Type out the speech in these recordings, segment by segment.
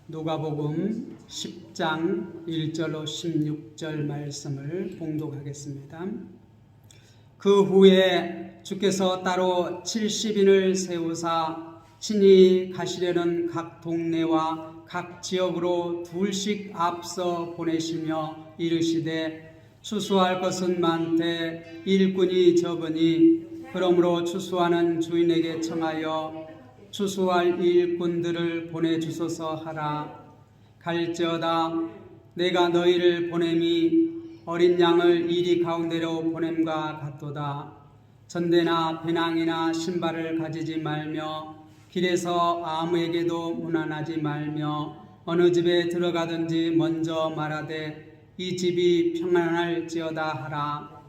누가복음 10장 1절로 16절 말씀을 봉독하겠습니다. 그 후에 주께서 따로 70인을 세우사 친히 가시려는 각 동네와 각 지역으로 둘씩 앞서 보내시며 이르시되 추수할 것은 많되 일꾼이 적으니 그러므로 추수하는 주인에게 청하여 추수할 일꾼들을 보내주소서 하라. 갈지어다 내가 너희를 보냄이 어린 양을 이리 가운데로 보냄과 같도다. 전대나 배낭이나 신발을 가지지 말며 길에서 아무에게도 문안하지 말며 어느 집에 들어가든지 먼저 말하되 이 집이 평안할지어다 하라.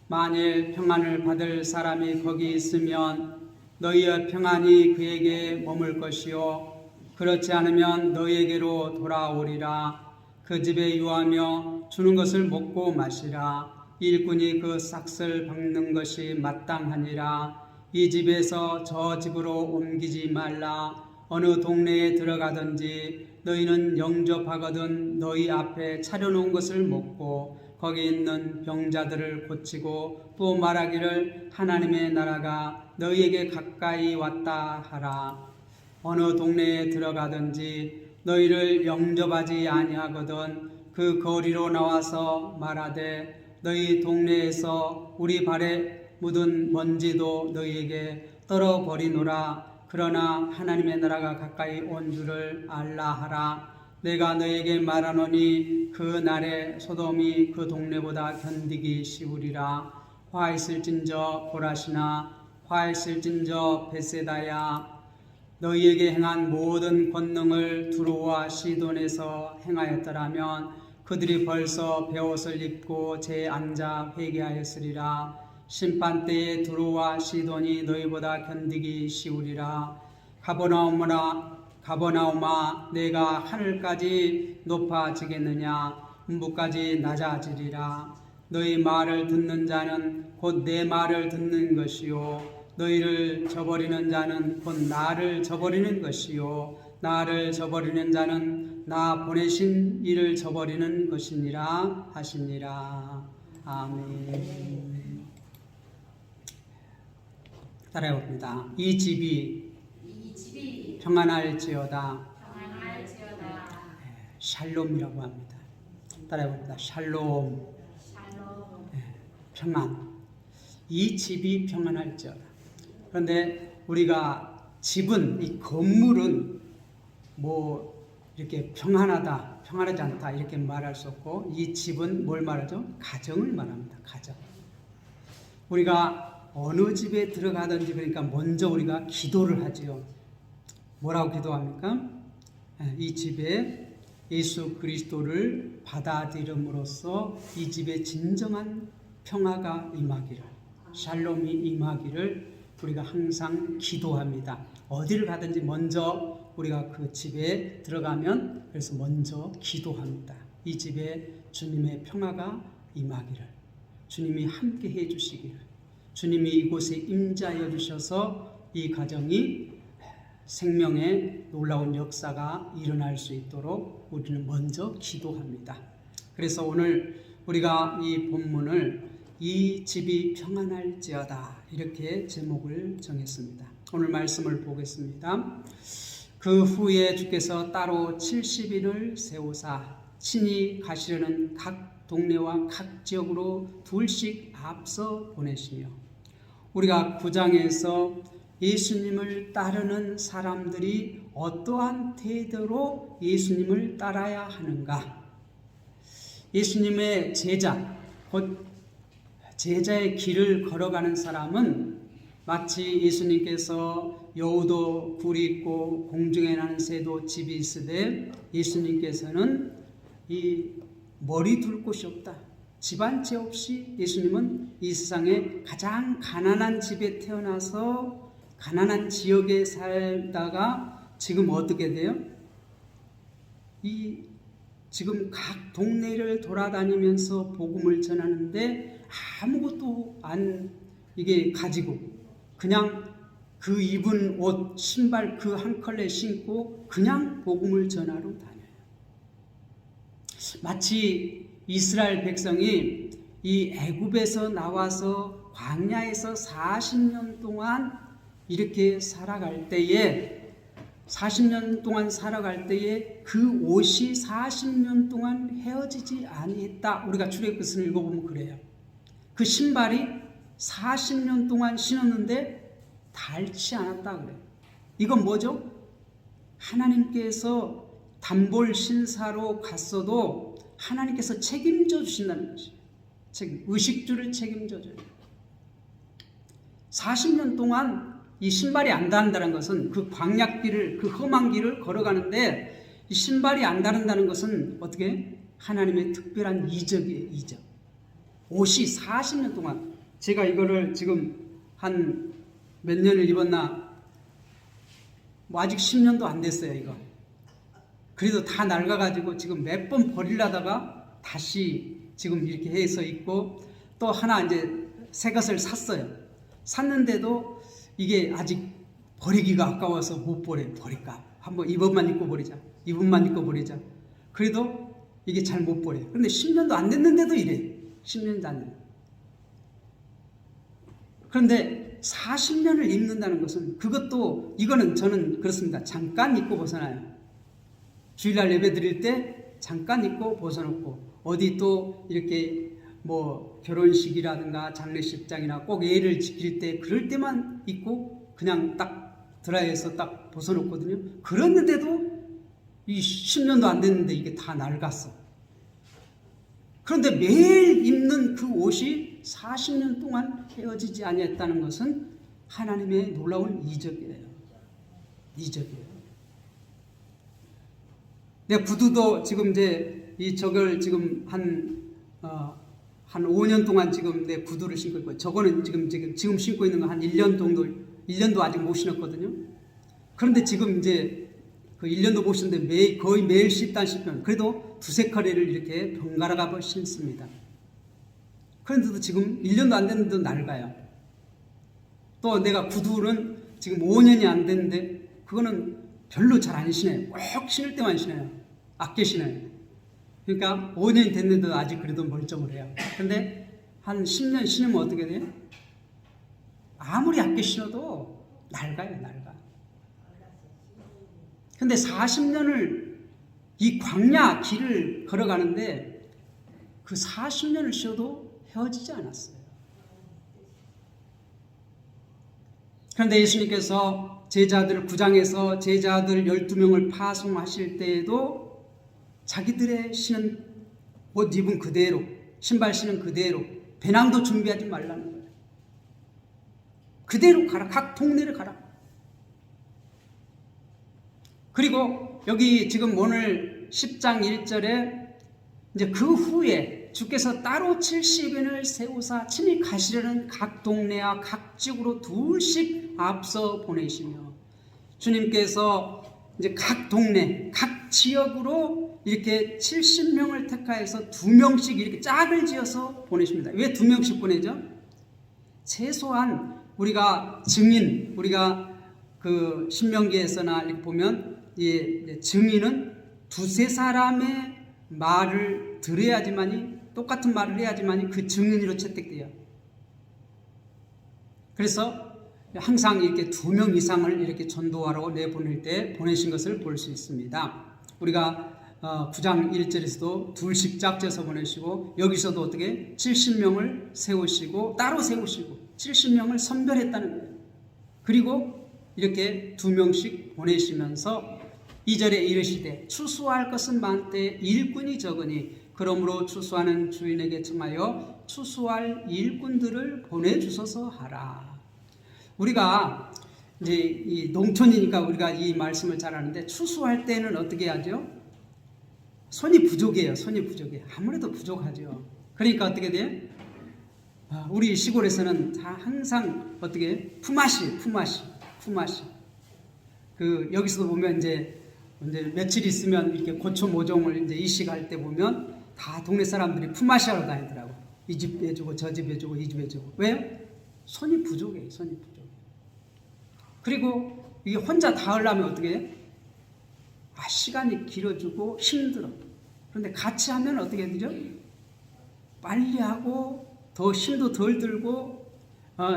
만일 평안을 받을 사람이 거기 있으면 너희의 평안이 그에게 머물 것이요 그렇지 않으면 너희에게로 돌아오리라. 그 집에 유하며 주는 것을 먹고 마시라. 일꾼이 그 삭슬 박는 것이 마땅하니라. 이 집에서 저 집으로 옮기지 말라. 어느 동네에 들어가든지 너희는 영접하거든 너희 앞에 차려놓은 것을 먹고 거기 있는 병자들을 고치고 또 말하기를 하나님의 나라가 너희에게 가까이 왔다 하라. 어느 동네에 들어가든지 너희를 영접하지 아니하거든 그 거리로 나와서 말하되 너희 동네에서 우리 발에 묻은 먼지도 너희에게 떨어버리노라. 그러나 하나님의 나라가 가까이 온 줄을 알라 하라. 내가 너희에게 말하노니 그 날에 소돔이 그 동네보다 견디기 쉬우리라. 화 있을진저 고라시나 화 있을진저 벳세다야. 너희에게 행한 모든 권능을 두로와 시돈에서 행하였더라면 그들이 벌써 베옷을 입고 제 앉아 회개하였으리라. 심판때에 두로와 시돈이 너희보다 견디기 쉬우리라. 가버나움아 내가 하늘까지 높아지겠느냐 음부까지 낮아지리라. 너희 말을 듣는 자는 곧 내 말을 듣는 것이요 너희를 저버리는 자는 곧 나를 저버리는 것이요 나를 저버리는 자는 나 보내신 이를 저버리는 것이니라 하시니라. 아멘. 따라해봅니다. 이 집이 평안할지어다. 샬롬이라고 합니다. 따라해봅니다. 샬롬. 평안. 이 집이 평안할지어다. 그런데 우리가 집은, 이 건물은 뭐 이렇게 평안하다, 평안하지 않다 이렇게 말할 수 없고 이 집은 뭘 말하죠? 가정을 말합니다. 가정. 우리가 어느 집에 들어가든지 그러니까 먼저 우리가 기도를 하지요. 뭐라고 기도합니까? 이 집에 예수 그리스도를 받아들임으로써 이 집에 진정한 평화가 임하기를, 샬롬이 임하기를 우리가 항상 기도합니다. 어디를 가든지 먼저 우리가 그 집에 들어가면 그래서 먼저 기도합니다. 이 집에 주님의 평화가 임하기를, 주님이 함께 해주시기를, 주님이 이곳에 임자여 주셔서 이 가정이 생명의 놀라운 역사가 일어날 수 있도록 우리는 먼저 기도합니다. 그래서 오늘 우리가 이 본문을 이 집이 평안할지어다 이렇게 제목을 정했습니다. 오늘 말씀을 보겠습니다. 그 후에 주께서 따로 70인을 세우사 친히 가시려는 각 동네와 각 지역으로 둘씩 앞서 보내시며, 우리가 9장에서 예수님을 따르는 사람들이 어떠한 태도로 예수님을 따라야 하는가, 예수님의 제자, 곧 제자의 길을 걸어가는 사람은 마치 예수님께서 여우도 굴이 있고 공중에 나는 새도 집이 있으되 예수님께서는 이 머리 둘 곳이 없다. 집 한 채 없이 예수님은 이 세상에 가장 가난한 집에 태어나서 가난한 지역에 살다가 지금 어떻게 돼요? 지금 각 동네를 돌아다니면서 복음을 전하는데 아무것도 안 이게 가지고 그냥 그 입은 옷, 신발 그 한 컬레 신고 그냥 복음을 전하러 다녀요. 마치 이스라엘 백성이 이 애굽에서 나와서 광야에서 40년 동안 이렇게 살아갈 때에 40년 동안 살아갈 때에 그 옷이 40년 동안 헤어지지 아니했다. 우리가 출애굽기를 읽어보면 그래요. 그 신발이 40년 동안 신었는데 닳지 않았다 그래요. 이건 뭐죠? 하나님께서 단볼 신사로 갔어도 하나님께서 책임져 주신다는 것이에요. 의식주를 책임져 줘요. 40년 동안 이 신발이 안 닳는다는 것은 그 광야길을, 그 험한 길을 걸어가는데 이 신발이 안 닳는다는 것은 어떻게? 하나님의 특별한 이적이에요. 이적. 옷이 40년 동안, 제가 이거를 지금 한 몇 년을 입었나? 뭐 아직 10년도 안 됐어요, 이거. 그래도 다 낡아가지고 지금 몇 번 버리려다가 다시 지금 이렇게 해서 입고, 또 하나 이제 새 것을 샀어요. 샀는데도 이게 아직 버리기가 아까워서 못 버릴까? 한번 이번만 입고 버리자. 이번만 입고 버리자. 그래도 이게 잘 못 버려요. 그런데 10년도 안 됐는데도 이래. 10년도 안 됐는데. 그런데 40년을 입는다는 것은, 그것도 이거는 저는 그렇습니다. 잠깐 입고 벗어나요. 주일날 예배 드릴 때 잠깐 입고 벗어놓고, 어디 또 이렇게 뭐 결혼식이라든가 장례식장이나 꼭 예를 지킬 때 그럴 때만 입고 그냥 딱 드라이해서 딱 벗어놓거든요. 그랬는데도 이 10년도 안 됐는데 이게 다 낡았어. 그런데 매일 입는 그 옷이 40년 동안 헤어지지 아니했다는 것은 하나님의 놀라운 이적이에요. 이적이에요. 내 구두도 지금 이제 저걸 지금 한 5년 동안 지금 내 구두를 신고 있고, 저거는 지금 신고 있는 거 한 1년 정도, 1년도 아직 못 신었거든요. 그런데 지금 이제 그 1년도 못 신는데 거의 매일 씻다 싶으면 그래도 두세 컬레를 이렇게 번갈아가 신습니다. 그런데도 지금 1년도 안 됐는데도 낡아요. 또 내가 구두는 지금 5년이 안 됐는데 그거는 별로 잘 안 신어요. 꼭 신을 때만 신어요. 아껴 신어요. 그러니까 5년이 됐는데도 아직 그래도 멀쩡을 해요. 근데 한 10년 신으면 어떻게 돼요? 아무리 아껴 신어도 낡아요, 낡아. 근데 40년을 이 광야 길을 걸어가는데 그 40년을 쉬어도 헤어지지 않았어요. 그런데 예수님께서 제자들 9장에서 제자들 12명을 파송하실 때에도 자기들의 신은 옷 입은 그대로, 신발 신은 그대로, 배낭도 준비하지 말라는 거예요. 그대로 가라. 각 동네를 가라. 그리고 여기 지금 오늘 10장 1절에 이제 그 후에 주께서 따로 70인을 세우사 친히 가시려는 각 동네와 각 지구로 둘씩 앞서 보내시며, 주님께서 이제 각 동네, 각 지역으로 이렇게 70명을 택하여서 2명씩 이렇게 짝을 지어서 보내십니다. 왜 2명씩 보내죠? 최소한 우리가 증인, 우리가 그 신명기에서나 이렇게 보면 증인은 두세 사람의 말을 들어야지만이, 똑같은 말을 해야지만이 그 증인으로 채택돼요. 그래서 항상 이렇게 2명 이상을 이렇게 전도하러 내보낼 때 보내신 것을 볼 수 있습니다. 우리가 9장 1절에서도 둘씩 짝져서 보내시고, 여기서도 어떻게 70명을 세우시고 따로 세우시고 70명을 선별했다는 거예요. 그리고 이렇게 2명씩 보내시면서 2절에 이르시되 추수할 것은 많되 일꾼이 적으니 그러므로 추수하는 주인에게 청하여 추수할 일꾼들을 보내주소서 하라. 우리가 이제 이 농촌이니까 우리가 이 말씀을 잘 아는데, 추수할 때는 어떻게 하죠? 손이 부족해요. 손이 부족해요. 아무래도 부족하죠. 그러니까 어떻게 돼요? 우리 시골에서는 항상 어떻게 품앗이. 여기서도 보면 이제 며칠 있으면 이렇게 고초 모종을 이제 이식할 때 보면 다 동네 사람들이 품앗이 하러 다니더라고. 이 집 해주고 저 집 해주고 이 집 해주고. 왜요? 손이 부족해요. 손이 부족해. 그리고 이게 혼자 다 하려면 어떻게 해? 시간이 길어지고 힘들어. 그런데 같이 하면 어떻게 되죠? 빨리 하고 더 힘도 덜 들고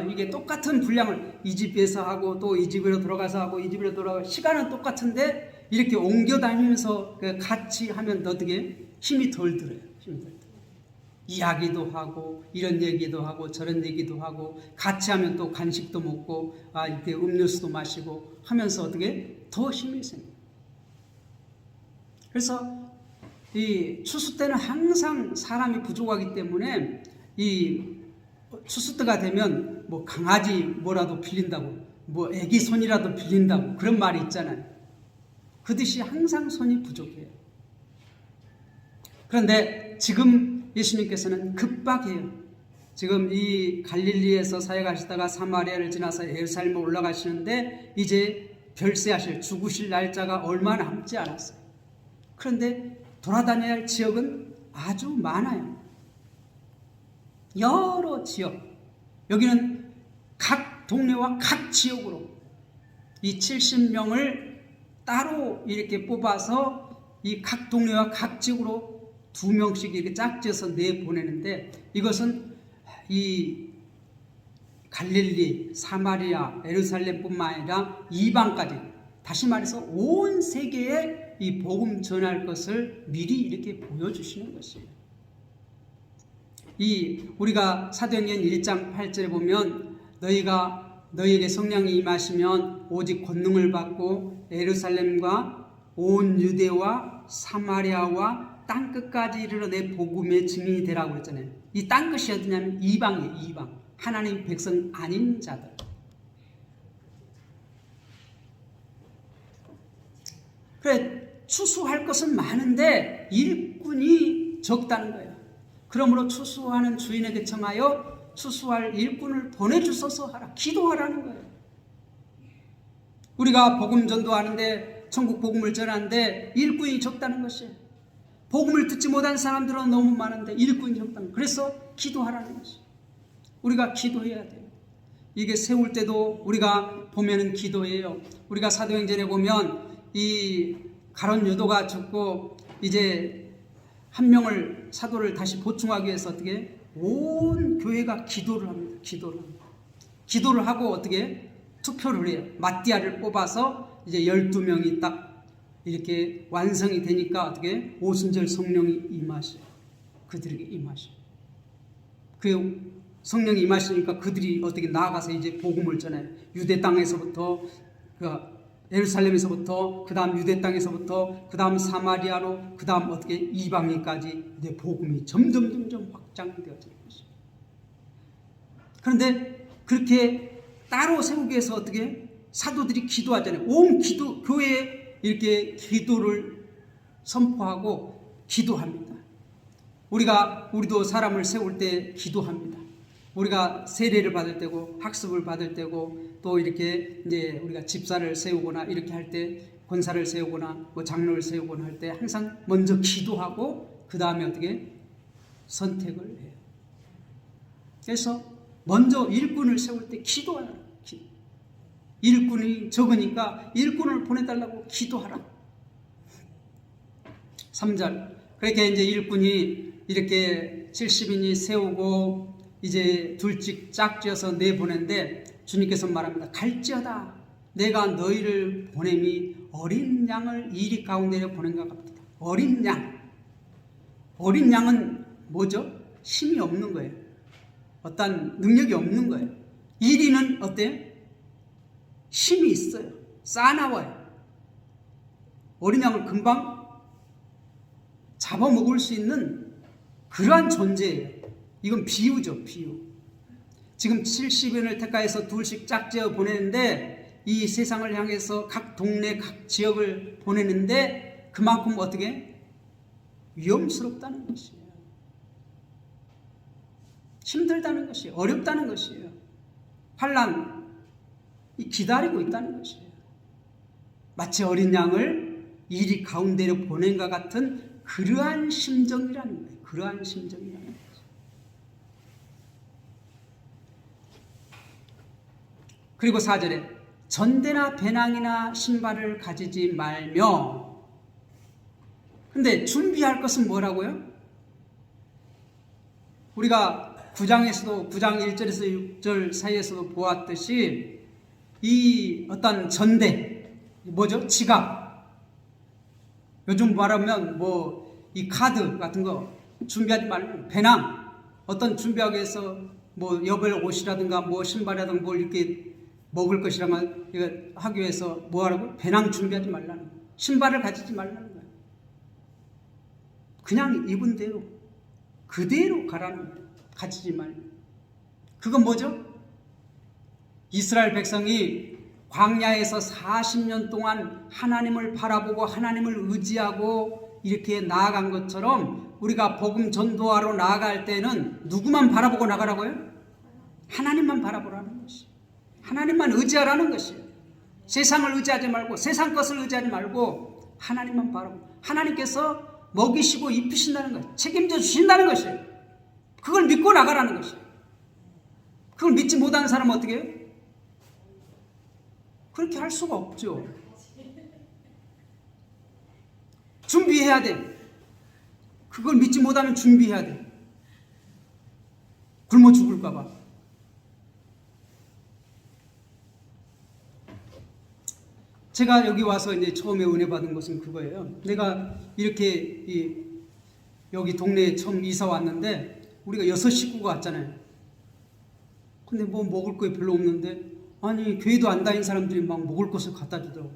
이게 똑같은 분량을 이 집에서 하고 또 이 집으로 들어가서 하고 이 집으로 돌아가고 시간은 똑같은데 이렇게 옮겨 다니면서 같이 하면 어떻게 힘이 덜 들어요. 힘이 덜 들어요. 이야기도 하고 이런 얘기도 하고 저런 얘기도 하고 같이 하면 또 간식도 먹고 이렇게 음료수도 마시고 하면서 어떻게 더 힘이 생겨요. 그래서 이 추수 때는 항상 사람이 부족하기 때문에 이 추수 때가 되면 뭐 강아지 뭐라도 빌린다고 뭐 애기 손이라도 빌린다고 그런 말이 있잖아요. 그듯이 항상 손이 부족해요. 그런데 지금 예수님께서는 급박해요. 지금 이 갈릴리에서 사역하시다가 사마리아를 지나서 예루살렘에 올라가시는데 이제 별세하실 죽으실 날짜가 얼마 남지 않았어요. 그런데 돌아다녀야 할 지역은 아주 많아요. 여러 지역. 여기는 각 동네와 각 지역으로 이 70명을 따로 이렇게 뽑아서 이 각 동네와 각 지역으로 2명씩 이렇게 짝지어서 내보내는데 이것은 이 갈릴리, 사마리아, 예루살렘뿐만 아니라 이방까지 다시 말해서 온 세계에 이 복음 전할 것을 미리 이렇게 보여주시는 것이에요. 우리가 사도행전 1장 8절에 보면 너희에게 성령이 임하시면 오직 권능을 받고 예루살렘과 온 유대와 사마리아와 땅끝까지 이르러 내 복음의 증인이 되라고 그랬잖아요. 이 땅끝이 어디냐면 이방이에요. 이방. 하나님 백성 아닌 자들. 그래, 추수할 것은 많은데 일꾼이 적다는 거예요. 그러므로 추수하는 주인에게 청하여 추수할 일꾼을 보내주소서 하라. 기도하라는 거예요. 우리가 복음 전도하는데 천국 복음을 전하는데 일꾼이 적다는 것이에요. 복음을 듣지 못한 사람들은 너무 많은데 일꾼이 적다는 거예요. 그래서 기도하라는 것이에요. 우리가 기도해야 돼요. 이게 세울 때도 우리가 보면은 기도해요. 우리가 사도행전에 보면 이 가룟 유다가 죽고 이제 한 명을 사도를 다시 보충하기 위해서 어떻게 온 교회가 기도를 합니다. 기도를 하고 어떻게 투표를 해요. 마띠아를 뽑아서 이제 12명이 딱 이렇게 완성이 되니까 어떻게 오순절 성령이 임하셔요. 그들에게 임하셔요. 그 성령이 임하시니까 그들이 어떻게 나아가서 이제 복음을 전해요. 유대 땅에서부터 예루살렘에서부터 그 다음 유대 땅에서부터 그 다음 사마리아로 그 다음 어떻게 이방인까지 이제 복음이 점점 확장되어지는 것이죠. 그런데 그렇게 따로 세우기 위해서 어떻게 사도들이 기도하잖아요. 온 교회에 이렇게 기도를 선포하고 기도합니다. 우리도 사람을 세울 때 기도합니다. 우리가 세례를 받을 때고 학습을 받을 때고 또 이렇게 이제 우리가 집사를 세우거나 이렇게 할 때 권사를 세우거나 뭐 장로를 세우거나 할 때 항상 먼저 기도하고 그 다음에 어떻게 선택을 해요. 그래서 먼저 일꾼을 세울 때 기도하라. 일꾼이 적으니까 일꾼을 보내달라고 기도하라. 3절. 그렇게 이제 일꾼이 이렇게 70인이 세우고 이제 둘씩 짝지어서 내보낸데 주님께서 말합니다. 갈지어다 내가 너희를 보냄이 어린 양을 이리 가운데에 보낸 것 같다. 어린 양은 뭐죠? 힘이 없는 거예요. 어떤 능력이 없는 거예요. 이리는 어때요? 힘이 있어요. 싸나워요. 어린 양을 금방 잡아먹을 수 있는 그러한 존재예요. 이건 비유죠, 비유. 지금 70인을 택하여서 둘씩 짝지어 보내는데 이 세상을 향해서 각 동네, 각 지역을 보내는데 그만큼 어떻게? 위험스럽다는 것이에요. 힘들다는 것이에요. 어렵다는 것이에요. 환난이 기다리고 있다는 것이에요. 마치 어린 양을 이리 가운데로 보낸 것 같은 그러한 심정이라는 거예요. 그러한 심정이라는 거예요. 그리고 4절에 전대나 배낭이나 신발을 가지지 말며. 근데 준비할 것은 뭐라고요? 우리가 9장에서도 9장 1절에서 6절 사이에서도 보았듯이 이 어떤 전대, 뭐죠? 지갑. 요즘 말하면 뭐 이 카드 같은 거 준비하지 말고, 배낭, 어떤 준비하기 위해서 뭐 여벌 옷이라든가 뭐 신발이라든가 뭘 이렇게 먹을 것이라면 이거 하기 위해서 뭐 하라고? 배낭 준비하지 말라는 거예요. 신발을 가지지 말라는 거예요. 그냥 입은 대로 그대로 가라는 거예요. 가지지 말고. 그건 뭐죠? 이스라엘 백성이 광야에서 40년 동안 하나님을 바라보고 하나님을 의지하고 이렇게 나아간 것처럼 우리가 복음 전도하러 나아갈 때는 누구만 바라보고 나가라고요? 하나님만 바라보라는 것이, 하나님만 의지하라는 것이에요. 세상을 의지하지 말고, 세상 것을 의지하지 말고 하나님만 바라보고, 하나님께서 먹이시고 입히신다는 것, 책임져 주신다는 것이에요. 그걸 믿고 나가라는 것이에요. 그걸 믿지 못하는 사람은 어떻게 해요? 그렇게 할 수가 없죠. 준비해야 돼. 그걸 믿지 못하면 준비해야 돼. 굶어 죽을까 봐. 제가 여기 와서 이제 처음에 은혜 받은 것은 그거예요. 내가 이렇게 여기 동네에 처음 이사 왔는데 우리가 6식구가 왔잖아요. 근데 뭐 먹을 거 별로 없는데, 아니 교회도 안 다닌 사람들이 막 먹을 것을 갖다 주더라고.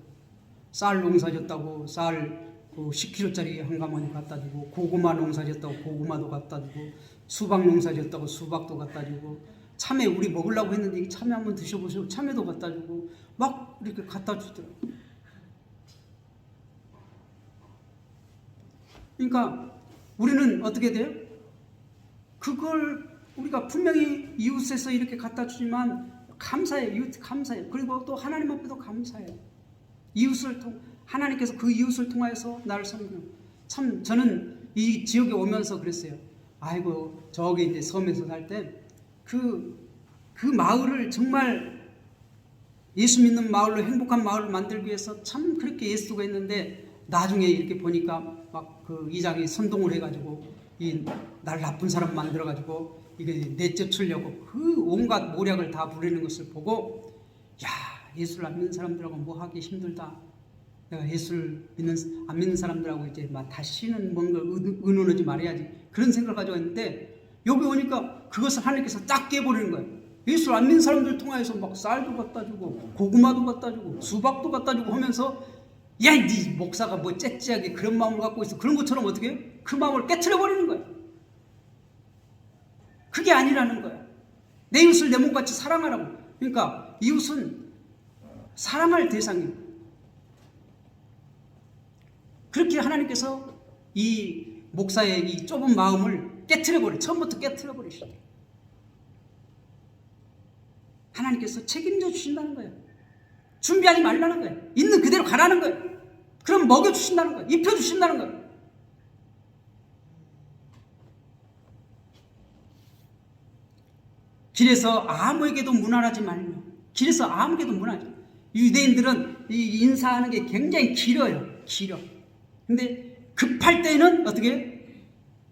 쌀 농사 졌다고 쌀 10kg짜리 한 가마니 갖다 주고, 고구마 농사 졌다고 고구마도 갖다 주고, 수박 농사 졌다고 수박도 갖다 주고, 참외 우리 먹으려고 했는데 참외 한번 드셔보시고 참외도 갖다 주고 막 이렇게 갖다 주더라고. 그러니까 우리는 어떻게 돼요? 그걸 우리가 분명히 이웃에서 이렇게 갖다 주지만 감사해요. 이웃 감사해요. 그리고 또 하나님 앞에도 감사해요. 이웃을 하나님께서 그 이웃을 통하여서 나를 섬기는. 참 저는 이 지역에 오면서 그랬어요. 아이고 저기 이제 섬에서 살 때 그 마을을 정말 예수 믿는 마을로, 행복한 마을을 만들기 위해서 참 그렇게 애쓰고 했는데, 나중에 이렇게 보니까 막 그 이장이 선동을 해가지고 날 나쁜 사람 만들어가지고 이게 내쫓으려고 그 온갖 모략을 다 부리는 것을 보고, 야, 예수를 안 믿는 사람들하고 뭐 하기 힘들다. 내가 예수를 안 믿는 사람들하고 이제 막 다시는 뭔가 의논하지 말아야지. 그런 생각을 가지고 있는데, 여기 오니까 그것을 하나님께서 딱 깨버리는 거예요. 예수를 안 믿는 사람들 통해서 막 쌀도 갖다 주고 고구마도 갖다 주고 수박도 갖다 주고 하면서, 야, 네 목사가 뭐 째째하게 그런 마음을 갖고 있어. 그런 것처럼 어떻게 해요? 그 마음을 깨트려 버리는 거예요. 그게 아니라는 거야. 내 이웃을 내 몸같이 사랑하라고. 그러니까 이웃은 사랑할 대상이에요. 그렇게 하나님께서 이 목사의 이 좁은 마음을 깨트려 버려. 처음부터 깨트려 버리시죠. 하나님께서 책임져 주신다는 거예요. 준비하지 말라는 거예요. 있는 그대로 가라는 거예요. 그럼 먹여 주신다는 거예요. 입혀 주신다는 거예요. 길에서 아무에게도 문안하지 말며. 길에서 아무에게도 문안하지. 유대인들은 이 인사하는 게 굉장히 길어요. 길어. 근데 급할 때는 어떻게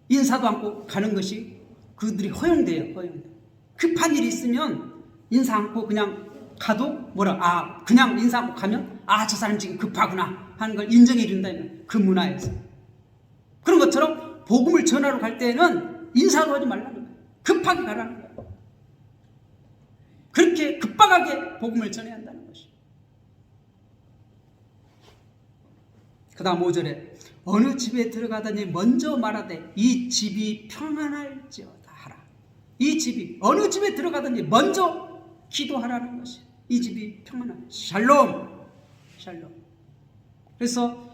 인사도 않고 가는 것이 그들이 허용돼요. 허용돼. 급한 일이 있으면 인사 않고 그냥 가도 그냥 인사 않고 가면 저 사람 지금 급하구나 하는 걸 인정해 준다면, 그 문화에서. 그런 것처럼 복음을 전하러 갈 때는 인사도 하지 말라는 거예요. 급하게 가라는 거예요. 그렇게 급박하게 복음을 전해야 한다는 것이. 그 다음 5절에 어느 집에 들어가더니 먼저 말하되 이 집이 평안할지어다 하라. 이 집이 어느 집에 들어가더니 먼저 기도하라는 것이, 이 집이 평안한 샬롬. 샬롬. 그래서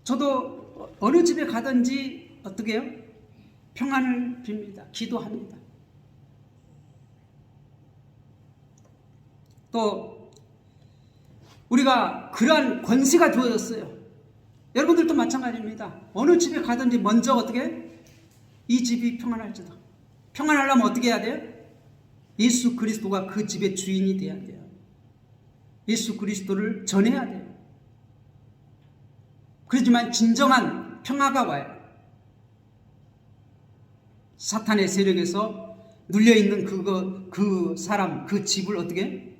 저도 어느 집에 가든지 어떻게 해요? 평안을 빕니다. 기도합니다. 또 우리가 그러한 권세가 주어졌어요. 여러분들도 마찬가지입니다. 어느 집에 가든지 먼저 어떻게 해? 이 집이 평안할지다. 평안하려면 어떻게 해야 돼요? 예수 그리스도가 그 집의 주인이 돼야 돼요. 예수 그리스도를 전해야 돼요. 그렇지만 진정한 평화가 와요. 사탄의 세력에서 눌려있는 그 사람, 그 집을 어떻게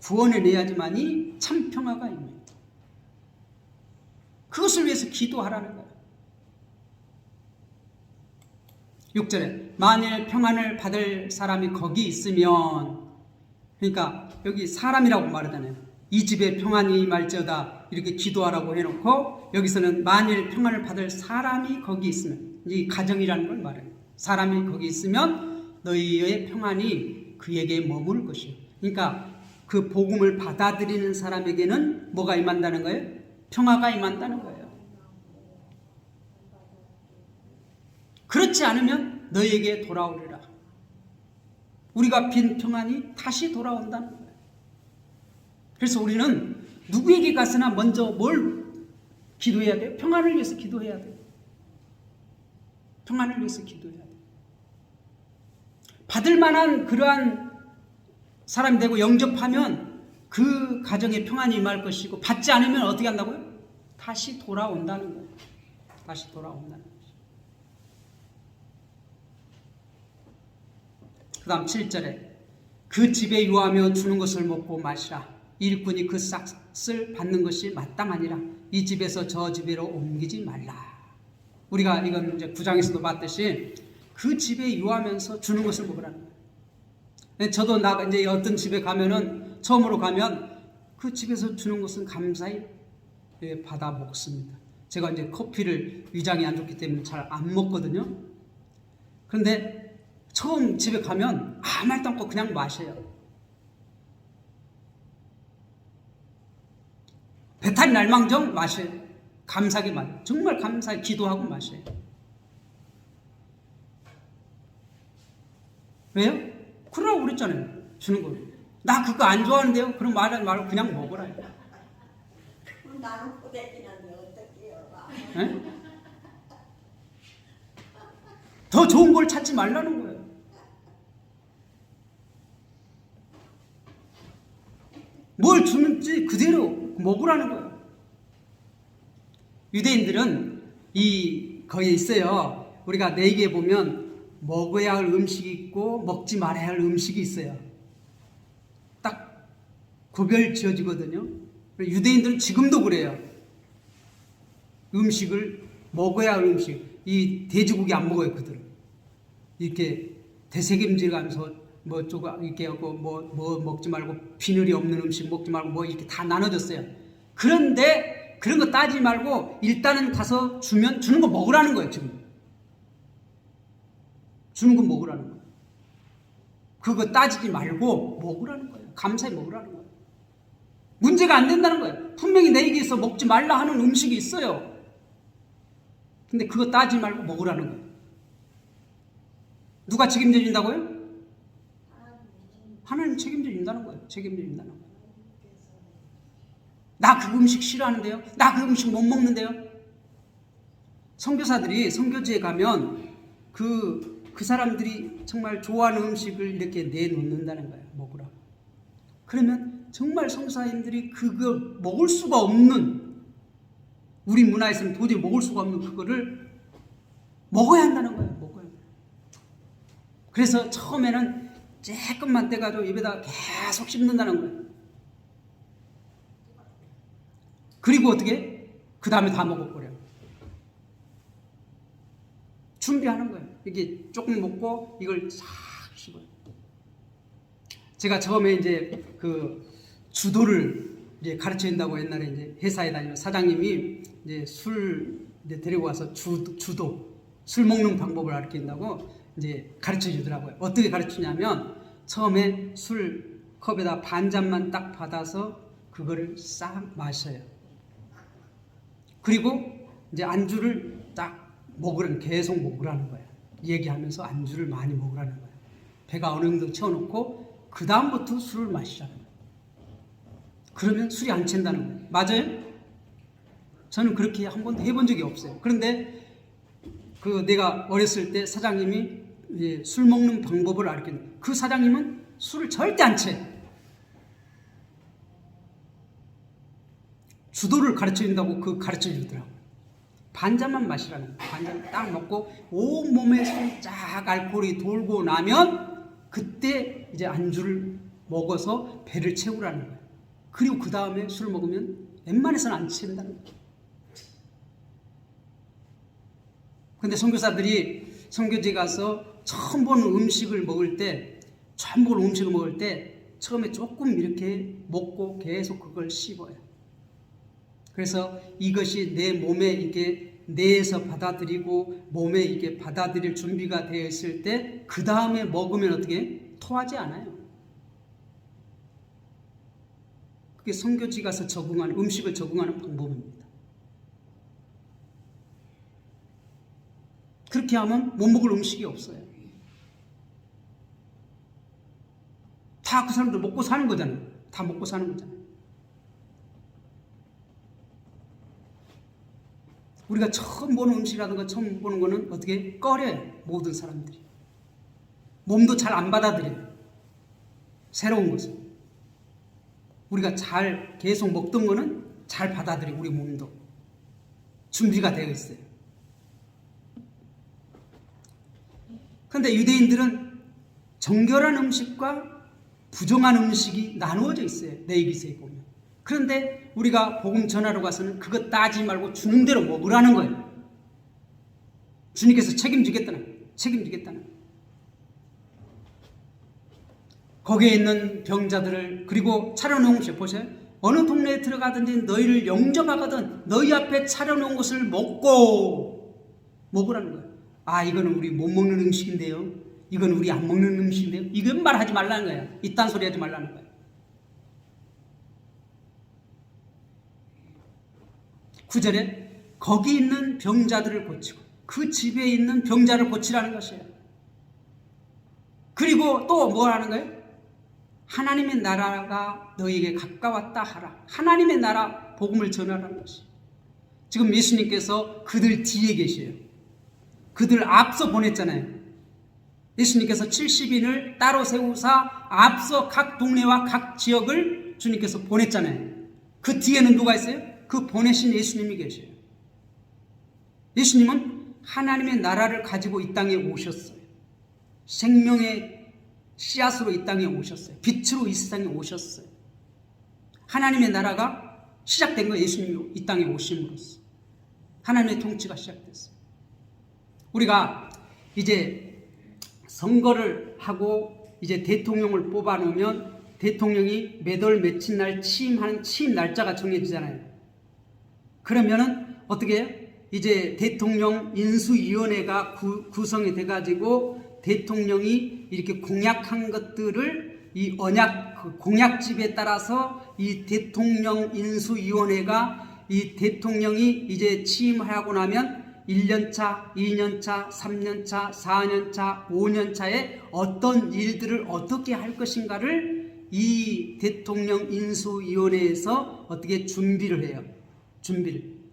구원해내야지만이 참 평화가 있는. 그것을 위해서 기도하라는 거예요. 6절에 만일 평안을 받을 사람이 거기 있으면, 그러니까 여기 사람이라고 말하잖아요. 이 집에 평안이 임할지어다 이렇게 기도하라고 해놓고 여기서는 만일 평안을 받을 사람이 거기 있으면, 이 가정이라는 걸 말해요. 사람이 거기 있으면 너희의 평안이 그에게 머물 것이요. 그러니까 그 복음을 받아들이는 사람에게는 뭐가 임한다는 거예요? 평화가 임한다는 거예요. 그렇지 않으면 너희에게 돌아오리라. 우리가 빈 평안이 다시 돌아온다는 거예요. 그래서 우리는 누구에게 가서나 먼저 뭘 기도해야 돼요? 평안을 위해서 기도해야 돼요. 평안을 위해서 기도해야 돼요. 받을 만한 그러한 사람이 되고 영접하면 그 가정에 평안이 임할 것이고, 받지 않으면 어떻게 한다고요? 다시 돌아온다는 거예요. 다시 돌아온다는 거예요. 그 다음 7절에 그 집에 유하며 주는 것을 먹고 마시라. 일꾼이 그 싹을 받는 것이 마땅하니라. 이 집에서 저 집으로 옮기지 말라. 우리가 이건 이제 9장에서도 봤듯이 그 집에 유하면서 주는 것을 먹으라는 거예요. 저도 이제 어떤 집에 가면은, 처음으로 가면 그 집에서 주는 것은 감사히 받아 먹습니다. 제가 이제 커피를 위장이 안 좋기 때문에 잘 안 먹거든요. 그런데 처음 집에 가면 아무 말도 않고 그냥 마셔요. 배탈이 날망정 마셔요. 감사하게 마셔요. 정말 감사히 기도하고 마셔요. 왜요? 그러라고 그랬잖아요. 주는 거. 나 그거 안 좋아하는데요? 그럼 말하지 말고 그냥 먹으라. 나는 고데기는 어떡해요? 더 좋은 걸 찾지 말라는 거예요. 뭘 주는지 그대로 먹으라는 거예요. 유대인들은 거기에 있어요. 우리가 내기에 보면 먹어야 할 음식이 있고 먹지 말아야 할 음식이 있어요. 딱 구별 지어지거든요. 유대인들은 지금도 그래요. 음식을 먹어야 할 음식, 이 돼지고기 안 먹어요. 그들은 이렇게 되새김질 가면서 뭐 이렇게 하고 뭐 먹지 말고, 비늘이 없는 음식 먹지 말고 뭐 이렇게 다 나눠줬어요. 그런데 그런 거 따지지 말고 일단은 가서 주는 거 먹으라는 거예요. 지금 주는 거 먹으라는 거예요. 그거 따지지 말고 먹으라는 거예요. 감사히 먹으라는 거예요. 문제가 안 된다는 거예요. 분명히 내 얘기에서 먹지 말라 하는 음식이 있어요. 근데 그거 따지지 말고 먹으라는 거예요. 누가 책임져 준다고요? 하나님 책임져 준다는 거예요. 책임져 준다는 거예요. 나 그 음식 싫어하는데요? 나 그 음식 못 먹는데요? 선교사들이 선교지에 가면 그 사람들이 정말 좋아하는 음식을 이렇게 내놓는다는 거예요. 먹으라. 그러면 정말 선교사님들이 그거 먹을 수가 없는, 우리 문화에서는 도저히 먹을 수가 없는 그거를 먹어야 한다는 거예요. 먹어야 돼요. 그래서 처음에는 조금만 떼가지고 입에다 계속 씹는다는 거예요. 그리고 어떻게? 그 다음에 다 먹어버려요. 준비하는 거예요. 이게 조금 먹고 이걸 싹 씹어요. 제가 처음에 이제 그 주도를 이제 가르쳐 준다고 옛날에 이제 회사에 다니는 사장님이 이제 술 이제 데리고 와서 주도, 술 먹는 방법을 가르친다고 이제 가르쳐 주더라고요. 어떻게 가르치냐면 처음에 술 컵에다 반 잔만 딱 받아서 그거를 싹 마셔요. 그리고 이제 안주를 딱 계속 먹으라는 거예요. 얘기하면서 안주를 많이 먹으라는 거예요. 배가 어느 정도 채워놓고 그 다음부터 술을 마시라는 거예요. 그러면 술이 안 챈다는 거예요. 맞아요? 저는 그렇게 한 번도 해본 적이 없어요. 그런데 내가 어렸을 때 사장님이 이제 술 먹는 방법을 알려줬는데 그 사장님은 술을 절대 안 채. 주도를 가르쳐준다고 그 가르쳐주더라고요. 반잔만 마시라는 거예요. 반잔 딱 먹고 온몸에 살짝 알코올이 돌고 나면 그때 이제 안주를 먹어서 배를 채우라는 거예요. 그리고 그 다음에 술을 먹으면 웬만해서는 안 취한다는 거예요. 근데 선교사들이 선교지에 가서 처음 보는 음식을 먹을 때 처음에 조금 이렇게 먹고 계속 그걸 씹어요. 그래서 이것이 내 몸에 이게 뇌에서 받아들이고 몸에 이게 받아들일 준비가 되어 있을 때 그 다음에 먹으면 어떻게 토하지 않아요. 그게 선교지 가서 적응하는 음식을 적응하는 방법입니다. 그렇게 하면 못 먹을 음식이 없어요. 다 그 사람들 먹고 사는 거잖아요. 다 먹고 사는 거잖아요. 우리가 처음 보는 음식이라든가 처음 보는 거는 어떻게 꺼려요. 모든 사람들이. 몸도 잘 안 받아들여요. 새로운 것을. 우리가 잘 계속 먹던 거는 잘 받아들여요. 우리 몸도. 준비가 되어 있어요. 그런데 유대인들은 정결한 음식과 부정한 음식이 나누어져 있어요. 레위기서에 보면. 그런데 우리가 복음 전하러 가서는 그것 따지지 말고 주는 대로 먹으라는 거예요. 주님께서 책임지겠다는 거예요. 거기에 있는 병자들을 그리고 차려놓은 것을 보세요. 어느 동네에 들어가든지 너희를 영접하거든 너희 앞에 차려놓은 것을 먹으라는 거예요. 아, 이거는 우리 못 먹는 음식인데요. 이건 우리 안 먹는 음식인데요. 이건 말하지 말라는 거예요. 이딴 소리 하지 말라는 거예요. 9절에 거기 있는 병자들을 고치고 그 집에 있는 병자를 고치라는 것이에요. 그리고 또 뭐 하는 거예요? 하나님의 나라가 너희에게 가까웠다 하라. 하나님의 나라 복음을 전하라는 것이에요. 지금 예수님께서 그들 뒤에 계셔요. 그들 앞서 보냈잖아요. 예수님께서 70인을 따로 세우사 앞서 각 동네와 각 지역을 주님께서 보냈잖아요. 그 뒤에는 누가 있어요? 그 보내신 예수님이 계셔요. 예수님은 하나님의 나라를 가지고 이 땅에 오셨어요. 생명의 씨앗으로 이 땅에 오셨어요. 빛으로 이 세상에 오셨어요. 하나님의 나라가 시작된 거예요. 예수님이 이 땅에 오심으로써. 하나님의 통치가 시작됐어요. 우리가 이제 선거를 하고 이제 대통령을 뽑아 놓으면 대통령이 몇 월 며칠 날 취임하는 취임 날짜가 정해지잖아요. 그러면은 어떻게 해요? 이제 대통령 인수위원회가 구성이 돼가지고 대통령이 이렇게 공약한 것들을 이 언약 공약집에 따라서 이 대통령 인수위원회가 이 대통령이 이제 취임하고 나면 1년차, 2년차, 3년차, 4년차, 5년차에 어떤 일들을 어떻게 할 것인가를 이 대통령 인수위원회에서 어떻게 준비를 해요.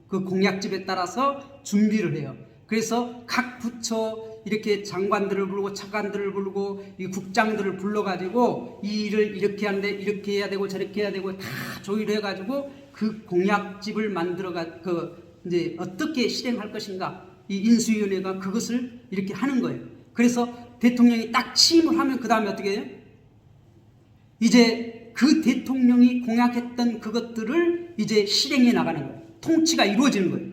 그 공약집에 따라서 준비를 해요. 그래서 각 부처 이렇게 장관들을 부르고 차관들을 부르고 이 국장들을 불러가지고 이 일을 이렇게 하는데 이렇게 해야 되고 저렇게 해야 되고 다 조율을 해가지고 그 공약집을 만들어가 이제 어떻게 실행할 것인가 이 인수위원회가 그것을 이렇게 하는 거예요. 그래서 대통령이 딱 취임을 하면 그 다음에 어떻게 해요? 이제 그 대통령이 공약했던 그것들을 이제 실행해 나가는 거예요. 통치가 이루어지는 거예요.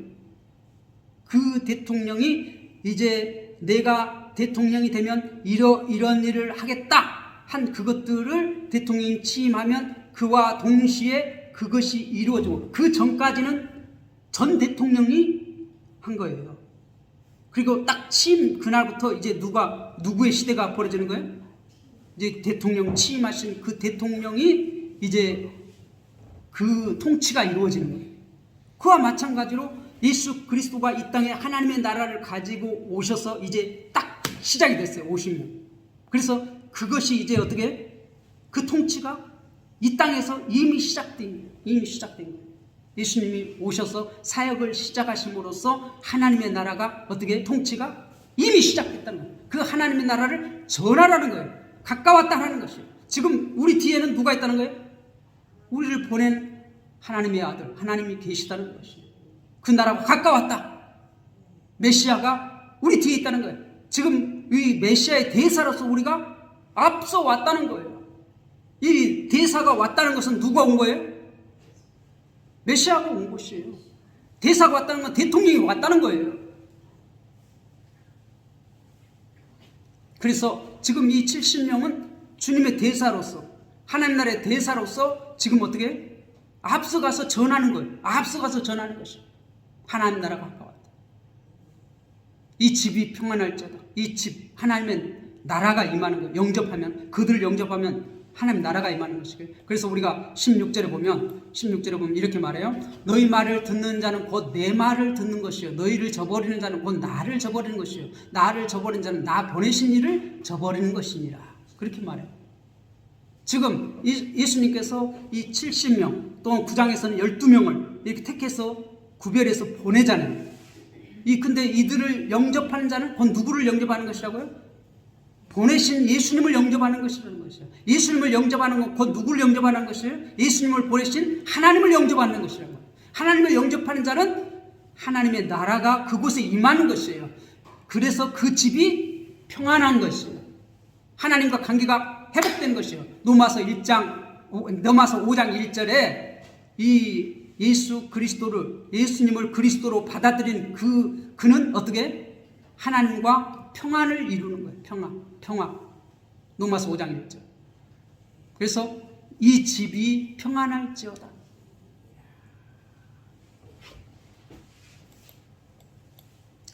그 대통령이 이제 내가 대통령이 되면 이런 일을 하겠다 한 그것들을 대통령이 취임하면 그와 동시에 그것이 이루어지고 그 전까지는 전 대통령이 한 거예요. 그리고 딱 취임 그날부터 이제 누구의 시대가 벌어지는 거예요? 이제 대통령 취임하신 그 대통령이 이제 그 통치가 이루어지는 거예요. 그와 마찬가지로 예수 그리스도가 이 땅에 하나님의 나라를 가지고 오셔서 이제 딱 시작이 됐어요. 50년. 그래서 그것이 이제 어떻게 그 통치가 이 땅에서 이미 시작된 거예요. 예수님이 오셔서 사역을 시작하심으로써 하나님의 나라가 어떻게 통치가 이미 시작됐다는 거예요. 그 하나님의 나라를 전하라는 거예요. 가까웠다 하는 것이에요. 지금 우리 뒤에는 누가 있다는 거예요? 우리를 보낸 하나님의 아들, 하나님이 계시다는 것이에요. 그 나라가 가까웠다. 메시아가 우리 뒤에 있다는 거예요. 지금 이 메시아의 대사로서 우리가 앞서 왔다는 거예요. 이 대사가 왔다는 것은 누가 온 거예요? 메시아가 온 것이에요. 대사가 왔다는 건 대통령이 왔다는 거예요. 그래서 지금 이 70명은 주님의 대사로서, 하나님 나라의 대사로서 지금 어떻게 앞서가서 전하는 거예요. 앞서가서 전하는 것이에요. 하나님 나라가 가까웠다. 이 집이 평안할지어다. 이 집, 하나님의 나라가 임하는 거예요. 영접하면, 그들을 영접하면 하나님 나라가 임하는 것이고요. 그래서 우리가 16절에 보면 이렇게 말해요. 너희 말을 듣는 자는 곧 내 말을 듣는 것이요. 너희를 저버리는 자는 곧 나를 저버리는 것이요. 나를 저버리는 자는 나 보내신 이를 저버리는 것이니라. 그렇게 말해요. 지금 예수님께서 이 70명 또는 9장에서는 12명을 이렇게 택해서 구별해서 보내잖아요. 근데 이들을 영접하는 자는 곧 누구를 영접하는 것이라고요? 보내신 예수님을 영접하는 것이라는 것이에요. 예수님을 영접하는 건 곧 누구를 영접하는 것이에요? 예수님을 보내신 하나님을 영접하는 것이라고 해요. 하나님을 영접하는 자는 하나님의 나라가 그곳에 임하는 것이에요. 그래서 그 집이 평안한 것이에요. 하나님과 관계가 회복된 것이에요. 로마서 5장 1절에 이 예수님을 그리스도로 받아들인 그는 어떻게 하나님과 평안을 이루는 거예요. 평안. 로마서 5장 1절. 그래서 이 집이 평안할지어다.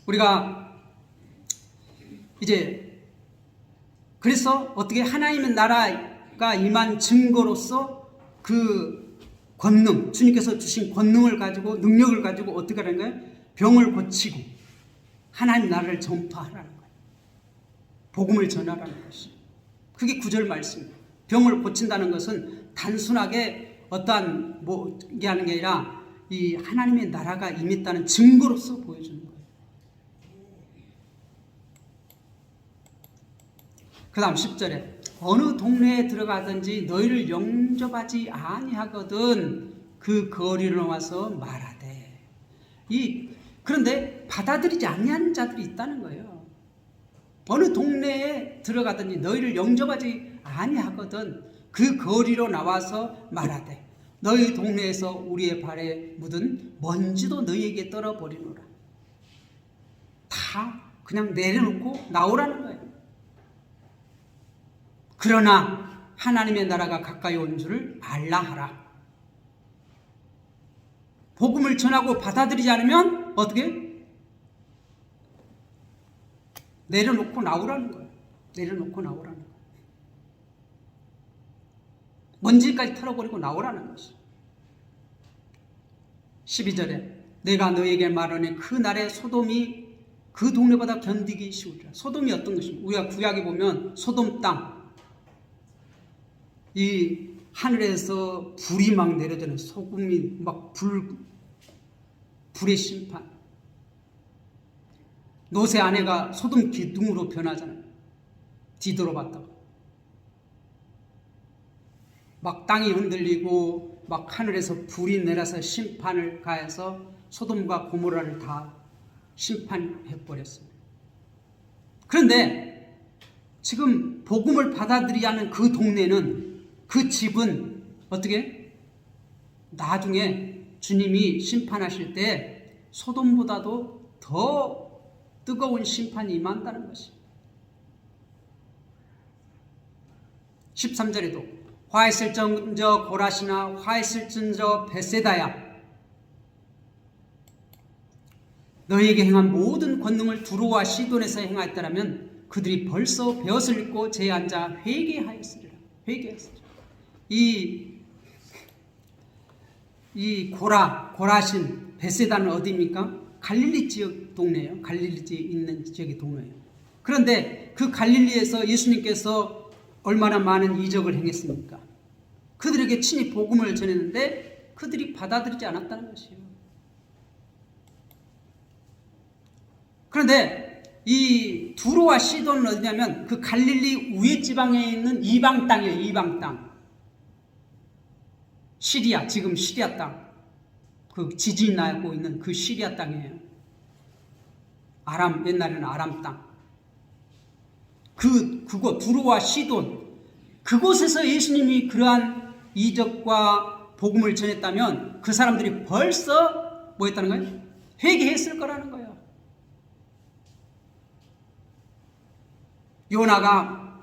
우리가 이제 그래서 어떻게 하나님의 나라가 임한 증거로서 그 권능, 주님께서 주신 권능을 가지고 능력을 가지고 어떻게 하는 거예요? 병을 고치고 하나님 나라를 전파하라는 거예요. 복음을 전하라는 것이. 그게 9절 말씀이에요. 병을 고친다는 것은 단순하게 어떠한 게 하는 게 아니라 이 하나님의 나라가 임했다는 증거로서 보여주는 거예요. 그 다음 10절에 어느 동네에 들어가든지 너희를 영접하지 아니하거든 그 거리로 와서 말하되. 그런데 받아들이지 아니하는 자들이 있다는 거예요. 어느 동네에 들어가든지 너희를 영접하지 아니하거든 그 거리로 나와서 말하되 너희 동네에서 우리의 발에 묻은 먼지도 너희에게 떨어버리노라. 다 그냥 내려놓고 나오라는 거예요. 그러나 하나님의 나라가 가까이 온 줄을 알라 하라. 복음을 전하고 받아들이지 않으면 어떻게? 내려놓고 나오라는 거예요. 내려놓고 나오라는 거예요. 먼지까지 털어버리고 나오라는 것이에요. 12절에 내가 너에게 말하니 그 날에 소돔이 그 동네보다 견디기 쉬우리라. 소돔이 어떤 것입니까? 우리가 구약에 보면 소돔 땅, 이 하늘에서 불이 막 내려지는 소금이 막 불의 심판. 노새 아내가 소돔 기둥으로 변하잖아요. 뒤돌아봤다가 막 땅이 흔들리고 막 하늘에서 불이 내려서 심판을 가해서 소돔과 고모라를 다 심판해버렸습니다. 그런데 지금 복음을 받아들이지 그 동네는, 그 집은 어떻게? 나중에 주님이 심판하실 때 소돔보다도 더 뜨거운 심판이 임한다는 것입니다. 13절에도 화했을전저 고라시나 화했을전저 베세다야 너희에게 행한 모든 권능을 두로와 시돈에서 행하였더라면 그들이 벌써 베옷을 입고 제에 앉아 회개하였으리라. 이 고라신 베세다는 어디입니까? 갈릴리 지역 동네예요. 갈릴리 지역에 있는 지역의 동네예요. 그런데 그 갈릴리에서 예수님께서 얼마나 많은 이적을 행했습니까? 그들에게 친히 복음을 전했는데 그들이 받아들이지 않았다는 것이에요. 그런데 이 두로와 시돈은 어디냐면 그 갈릴리 우회 지방에 있는 이방 땅이에요. 이방 땅. 시리아, 지금 시리아 땅, 그 지진이 나고 있는 그 시리아 땅이에요. 아람, 옛날에는 아람 땅. 그거 두로와 시돈, 그곳에서 예수님이 그러한 이적과 복음을 전했다면 그 사람들이 벌써 뭐 했다는 거예요? 회개했을 거라는 거예요. 요나가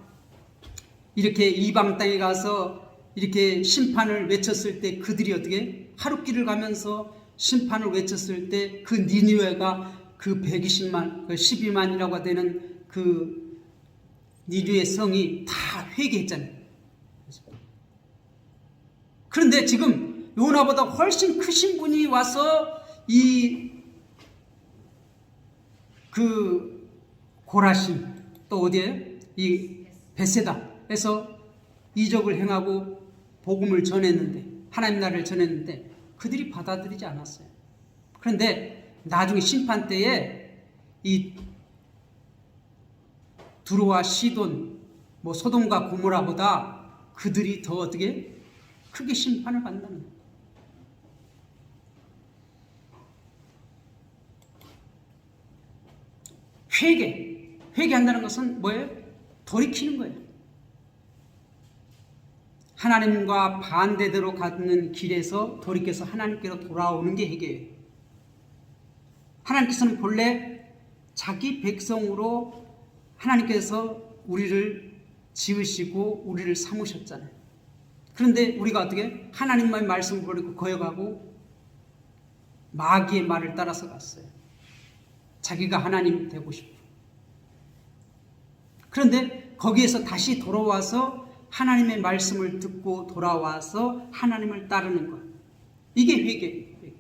이렇게 이방 땅에 가서 이렇게 심판을 외쳤을 때 그들이 어떻게 하룻길을 가면서 심판을 외쳤을 때 그 니느웨가 그 120만, 그 12만이라고 되는 그 니느웨 성이 다 회개했잖아요. 그런데 지금 요나보다 훨씬 크신 분이 와서 그 고라신 또 어디에요? 이 베세다에서 이적을 행하고 복음을 전했는데, 하나님 나라를 전했는데 그들이 받아들이지 않았어요. 그런데 나중에 심판 때에 이 두로와 시돈, 뭐 소돔과 고모라보다 그들이 더 어떻게 크게 심판을 받는다는 거예요. 회개한다는 것은 뭐예요? 돌이키는 거예요. 하나님과 반대대로 가는 길에서 돌이켜서 하나님께로 돌아오는 게 회개예요. 하나님께서는 본래 자기 백성으로 하나님께서 우리를 지으시고 우리를 삼으셨잖아요. 그런데 우리가 어떻게 하나님의 말씀을 버리고 거역하고 마귀의 말을 따라서 갔어요. 자기가 하나님 되고 싶어. 그런데 거기에서 다시 돌아와서 하나님의 말씀을 듣고 돌아와서 하나님을 따르는 것, 이게 회개예요.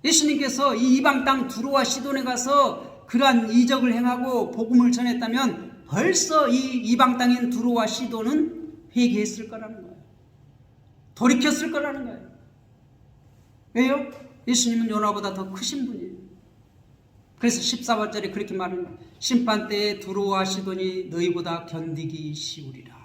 예수님께서 이 이방 땅 두로와 시돈에 가서 그러한 이적을 행하고 복음을 전했다면 벌써 이 이방 땅인 두로와 시돈은 회개했을 거라는 거예요. 돌이켰을 거라는 거예요. 왜요? 예수님은 요나보다 더 크신 분이에요. 그래서 14절에 그렇게 말합니다. 심판 때에 두로와 시돈이 너희보다 견디기 쉬우리라.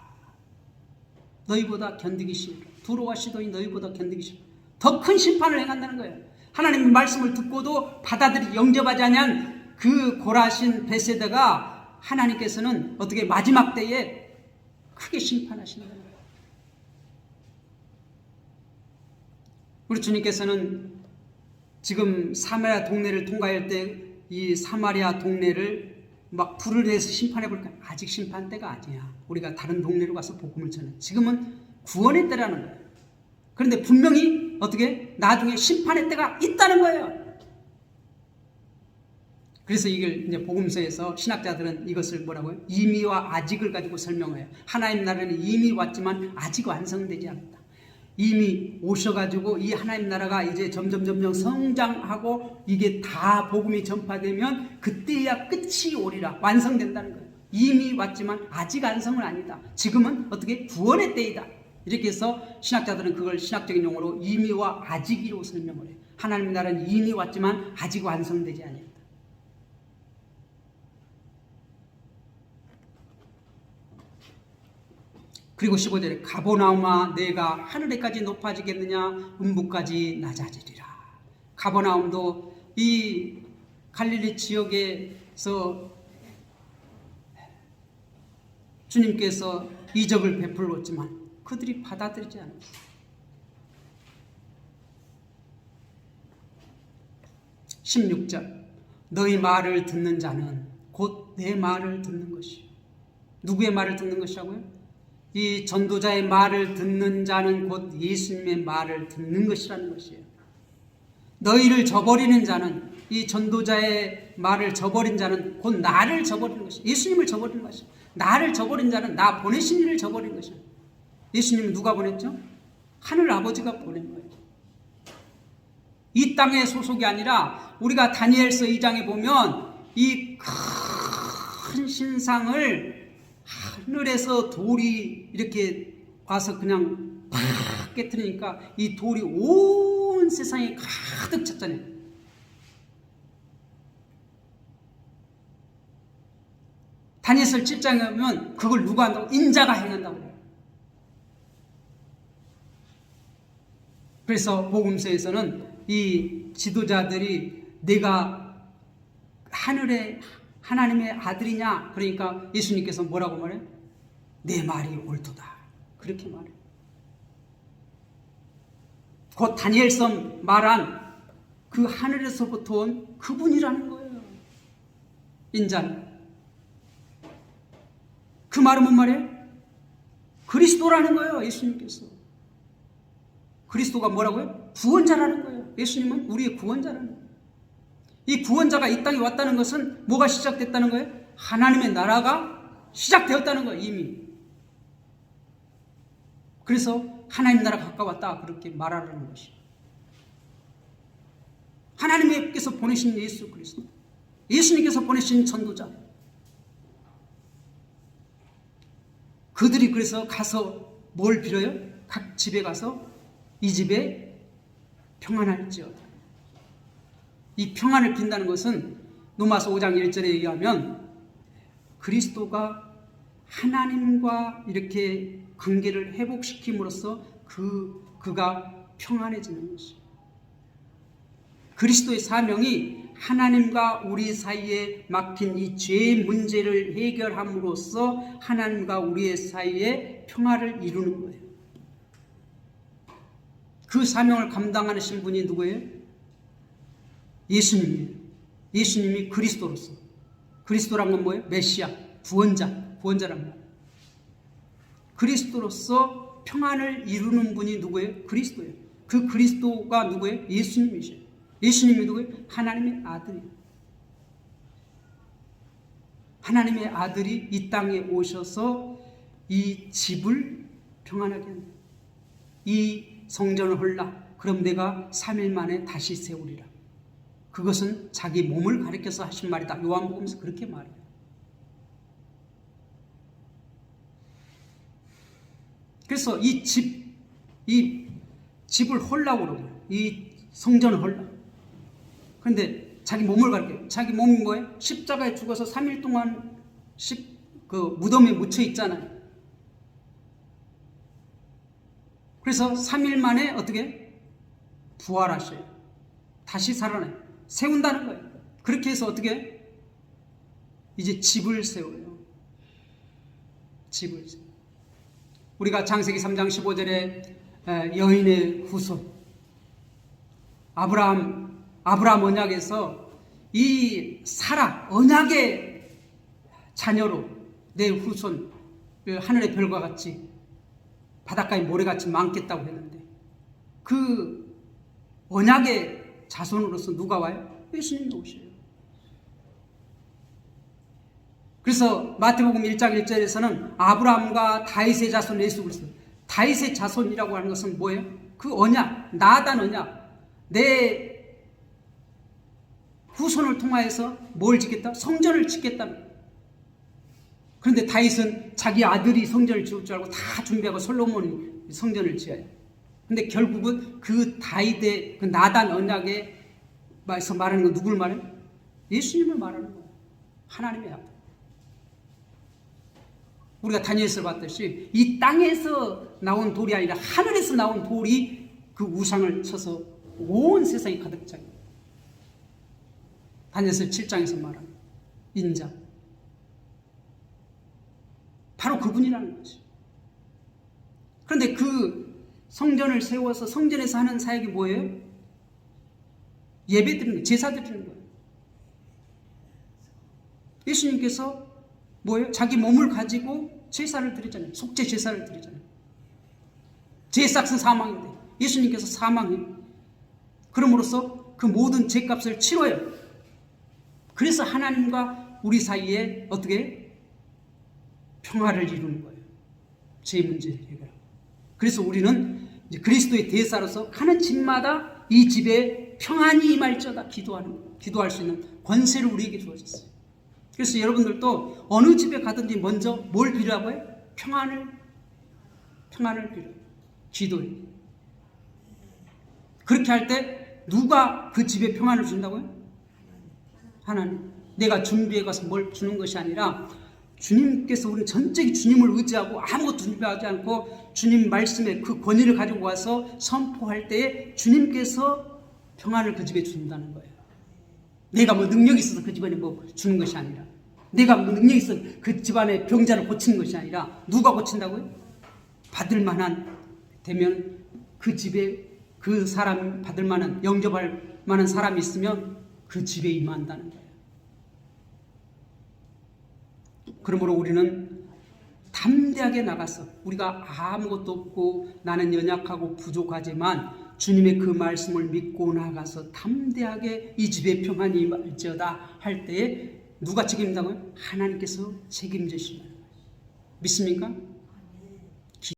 너희보다 견디기 쉬우리라. 두로와 시돈이 너희보다 견디기 쉬우리라. 더 큰 심판을 행한다는 거예요. 하나님의 말씀을 듣고도 받아들이지 영접하지 않은 그 고라신 베세다가 하나님께서는 어떻게 마지막 때에 크게 심판하신다는 거예요. 우리 주님께서는 지금 사마리아 동네를 통과할 때 이 사마리아 동네를 막 불을 내서 심판해 볼까? 아직 심판 때가 아니야. 우리가 다른 동네로 가서 복음을 전해. 지금은 구원의 때라는 거예요. 그런데 분명히 어떻게 나중에 심판의 때가 있다는 거예요. 그래서 이걸 이제 복음서에서 신학자들은 이것을 뭐라고요? 이미와 아직을 가지고 설명해요. 하나님 나라는 이미 왔지만 아직 완성되지 않았다. 이미 오셔가지고 이 하나님 나라가 이제 점점 성장하고 이게 다 복음이 전파되면 그때야 끝이 오리라. 완성된다는 거예요. 이미 왔지만 아직 완성은 아니다. 지금은 어떻게 구원의 때이다. 이렇게 해서 신학자들은 그걸 신학적인 용어로 이미와 아직이로 설명을 해요. 하나님 나라는 이미 왔지만 아직 완성되지 않았다. 그리고 15절에 가버나움아 내가 하늘에까지 높아지겠느냐 음부까지 낮아지리라. 가버나움도 이 갈릴리 지역에서 주님께서 이적을 베풀었지만 그들이 받아들이지 않았어요. 16절 너희 말을 듣는 자는 곧 내 말을 듣는 것이요. 누구의 말을 듣는 것이라고요? 이 전도자의 말을 듣는 자는 곧 예수님의 말을 듣는 것이라는 것이에요. 너희를 저버리는 자는, 이 전도자의 말을 저버린 자는 곧 나를 저버리는 것이에요. 예수님을 저버리는 것이에요. 나를 저버린 자는 나 보내신 이를 저버린 것이에요. 예수님은 누가 보냈죠? 하늘 아버지가 보낸 거예요. 이 땅의 소속이 아니라 우리가 다니엘서 2장에 보면 이 큰 신상을 하늘에서 돌이 이렇게 와서 그냥 팍 깨트리니까 이 돌이 온 세상에 가득 찼잖아요. 다니엘서 7장에 보면 그걸 누가 한다고? 인자가 행한다고 해요. 그래서 복음서에서는 이 지도자들이 내가 하늘의 하나님의 아들이냐, 그러니까 예수님께서 뭐라고 말해요? 내 말이 옳도다, 그렇게 말해요. 곧 다니엘서 말한 그 하늘에서부터 온 그분이라는 거예요. 인자는. 그 말은 뭔 말이에요? 그리스도라는 거예요. 예수님께서. 그리스도가 뭐라고요? 구원자라는 거예요. 예수님은 우리의 구원자라는 거예요. 이 구원자가 이 땅에 왔다는 것은 뭐가 시작됐다는 거예요? 하나님의 나라가 시작되었다는 거예요. 이미. 그래서 하나님 나라 가까웠다, 그렇게 말하라는 것이에요. 하나님께서 보내신 예수 그리스도, 예수님께서 보내신 전도자, 그들이 그래서 가서 뭘 빌어요? 각 집에 가서 이 집에 평안할지어다. 이 평안을 빈다는 것은 로마서 5장 1절에 의하면 그리스도가 하나님과 이렇게 관계를 회복시킴으로써 그가 평안해지는 것이에요. 그리스도의 사명이 하나님과 우리 사이에 막힌 이 죄의 문제를 해결함으로써 하나님과 우리의 사이에 평화를 이루는 거예요. 그 사명을 감당하신 분이 누구예요? 예수님이에요. 예수님이 그리스도로서. 그리스도란 건 뭐예요? 메시아, 구원자란 말. 그리스도로서 평안을 이루는 분이 누구예요? 그리스도예요. 그 그리스도가 누구예요? 예수님이시죠. 예수님이 누구예요? 하나님의 아들이에요. 하나님의 아들이 이 땅에 오셔서 이 집을 평안하게 합니다. 이 성전을 헐라. 그럼 내가 3일 만에 다시 세우리라. 그것은 자기 몸을 가리켜서 하신 말이다. 요한복음에서 그렇게 말해요. 그래서 이 집을 헐라고 그러고요. 이 성전을 헐라. 그런데 자기 몸을 가리켜요. 자기 몸이 뭐예요? 십자가에 죽어서 3일 동안 그 무덤에 묻혀 있잖아요. 그래서 3일 만에 어떻게? 부활하셔요. 다시 살아나요. 세운다는 거예요. 그렇게 해서 어떻게? 이제 집을 세워요. 집을 세워요. 우리가 창세기 3장 15절에 여인의 후손 아브라함 언약에서 이 사라 언약의 자녀로 내 후손 하늘의 별과 같이 바닷가의 모래같이 많겠다고 했는데 그 언약의 자손으로서 누가 와요? 예수님이 오셔요. 그래서 마태복음 1장 1절에서는 아브라함과 다윗의 자손 예수 그리스도, 다윗의 자손이라고 하는 것은 뭐예요? 그 언약, 나단 언약, 내 후손을 통하여서 뭘 짓겠다? 성전을 짓겠다. 그런데 다윗은 자기 아들이 성전을 지을 줄 알고 다 준비하고 솔로몬이 성전을 지어요. 근데 결국은 그 다윗의 그 나단 언약에 말하는 건 누굴 말해요? 예수님을 말하는 거예요. 하나님의 아들. 우리가 다니엘서를 봤듯이 이 땅에서 나온 돌이 아니라 하늘에서 나온 돌이 그 우상을 쳐서 온 세상이 가득 차요. 다니엘서 7장에서 말하는 인자. 바로 그분이라는 것이죠. 그런데 그 성전을 세워서 성전에서 하는 사역이 뭐예요? 예배 드리는 거예요. 제사 드리는 거예요. 예수님께서 뭐예요? 자기 몸을 가지고 제사를 드리잖아요. 속죄 제사를 드리잖아요. 제삭은 사망인데 예수님께서 사망해요. 그럼으로써 그 모든 죄값을 치러요. 그래서 하나님과 우리 사이에 어떻게 평화를 이루는 거예요. 죄 문제를 해결하고. 그래서 우리는 이제 그리스도의 대사로서 가는 집마다 이 집에 평안이 임할지어다 기도할 수 있는 권세를 우리에게 주어졌어요. 그래서 여러분들도 어느 집에 가든지 먼저 뭘 빌으라고 해요? 평안을 빌어요. 기도해요. 그렇게 할 때 누가 그 집에 평안을 준다고요? 하나님. 내가 준비해 가서 뭘 주는 것이 아니라 주님께서 우리 전적인 주님을 의지하고 아무것도 준비하지 않고 주님 말씀에 그 권위를 가지고 와서 선포할 때에 주님께서 평안을 그 집에 준다는 거예요. 내가 뭐 능력이 있어서 그 집안에 뭐 주는 것이 아니라, 내가 뭐 능력이 있어서 그 집안의 병자를 고치는 것이 아니라, 누가 고친다고요? 받을 만한 되면 그 집에 그 사람 받을 만한, 영접할 만한 사람이 있으면 그 집에 임한다는 거예요. 그러므로 우리는 담대하게 나가서, 우리가 아무것도 없고 나는 연약하고 부족하지만 주님의 그 말씀을 믿고 나가서 담대하게 이 집에 평안이 임할지어다 할 때에 누가 책임다고요? 하나님께서 책임지시는 거예요. 믿습니까?